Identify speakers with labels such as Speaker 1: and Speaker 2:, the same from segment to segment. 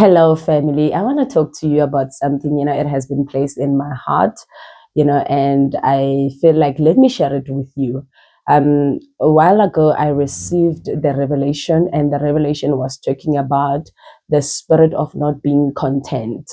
Speaker 1: Hello, family. I want to talk to you about something, it has been placed in my heart, and I feel like let me share it with you. A while ago, I received the revelation, and the revelation was talking about the spirit of not being content.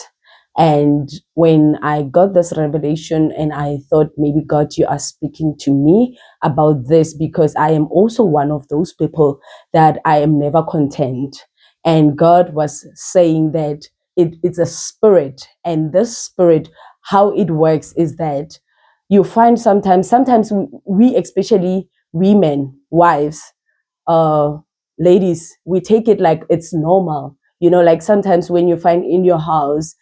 Speaker 1: And when I got this revelation, and I thought maybe God, you are speaking to me about this because I am also one of those people that I am never content. And God was saying that it's a spirit, and this spirit, how it works is that you find sometimes we especially women, wives, uh ladies, we take it like it's normal. Like sometimes when you find in your house,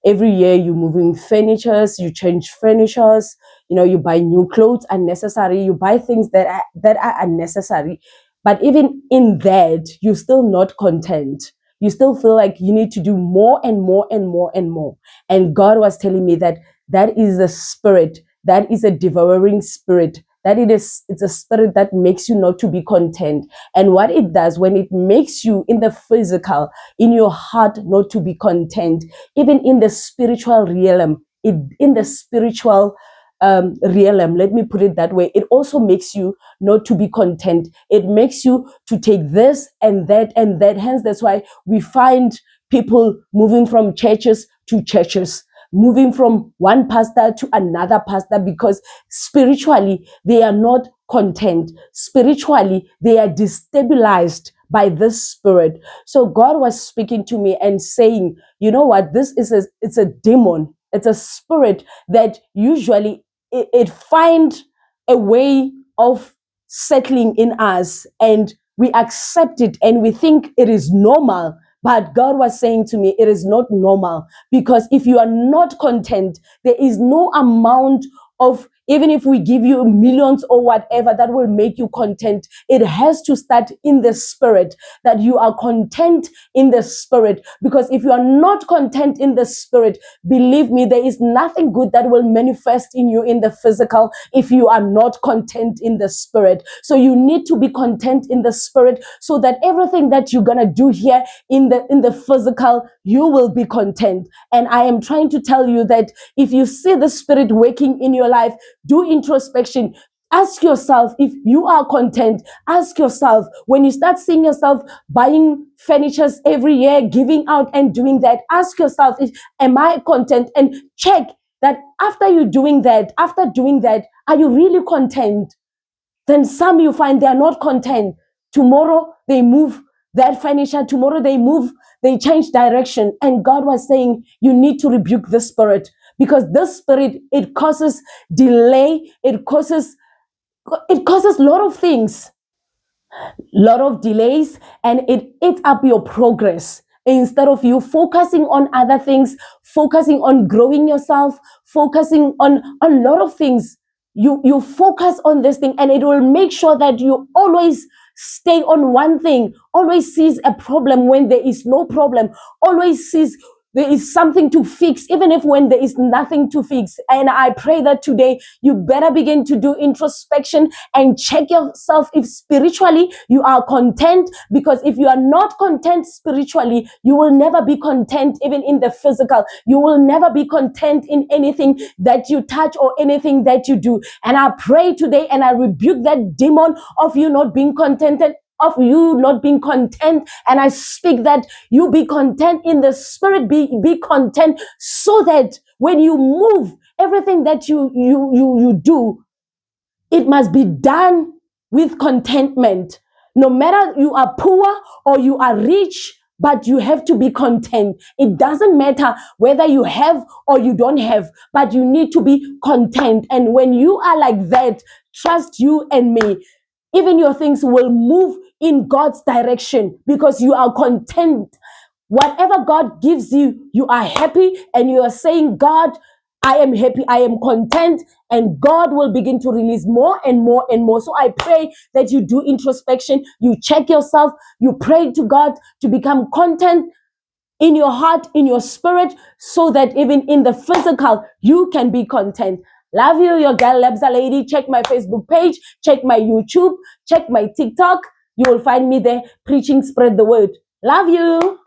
Speaker 1: every year you're moving furnitures, you change furnitures, you buy new clothes unnecessary, you buy things that are unnecessary. But even in that, you're still not content. You still feel like you need to do more and more and more and more. And God was telling me that that is a spirit, that is a devouring spirit, that it's a spirit that makes you not to be content. And what it does, when it makes you in the physical, in your heart, not to be content, even in the spiritual realm, in the spiritual realm, let me put it that way, it also makes you not to be content. It makes you to take this and that and that. Hence, that's why we find people moving from churches to churches, moving from one pastor to another pastor, because spiritually they are not content. Spiritually, they are destabilized by this spirit. So God was speaking to me and saying, you know what, it's a demon. It's a spirit that usually it finds a way of settling in us, and we accept it and we think it is normal. But God was saying to me, it is not normal, because if you are not content, there is no amount of, even if we give you millions or whatever, that will make you content. It has to start in the spirit, that you are content in the spirit. Because if you are not content in the spirit, believe me, there is nothing good that will manifest in you in the physical if you are not content in the spirit. So you need to be content in the spirit, so that everything that you're gonna do here in the physical, you will be content. And I am trying to tell you that if you see the spirit working in your life, do introspection. Ask yourself if you are content. Ask yourself, when you start seeing yourself buying furnitures every year, giving out and doing that, ask yourself, am I content? And check that after doing that, are you really content? Then some you find they are not content. Tomorrow they move that furniture, tomorrow they change direction. And God was saying, you need to rebuke this spirit, because this spirit, it causes delay, it causes a lot of things, lot of delays, and it eats up your progress. Instead of you focusing on other things, focusing on growing yourself, focusing on a lot of things, you focus on this thing, and it will make sure that you always stay on one thing, always sees a problem when there is no problem, always sees there is something to fix, even if when there is nothing to fix. And I pray that today you better begin to do introspection and check yourself if spiritually you are content. Because if you are not content spiritually, you will never be content even in the physical. You will never be content in anything that you touch or anything that you do. And I pray today and I rebuke that demon of you not being contented, of you not being content, and I speak that you be content in the spirit, be content, so that when you move, everything that you do, it must be done with contentment. No matter you are poor or you are rich, but you have to be content. It doesn't matter whether you have or you don't have, but you need to be content. And when you are like that, trust you and me, even your things will move in God's direction, because you are content. Whatever God gives you, you are happy, and you are saying, God, I am happy, I am content, and God will begin to release more and more and more. So I pray that you do introspection, you check yourself, you pray to God to become content in your heart, in your spirit, so that even in the physical, you can be content. Love you, your girl Lebza Lady. Check my Facebook page, check my YouTube, check my TikTok. You will find me there preaching, spread the word. Love you.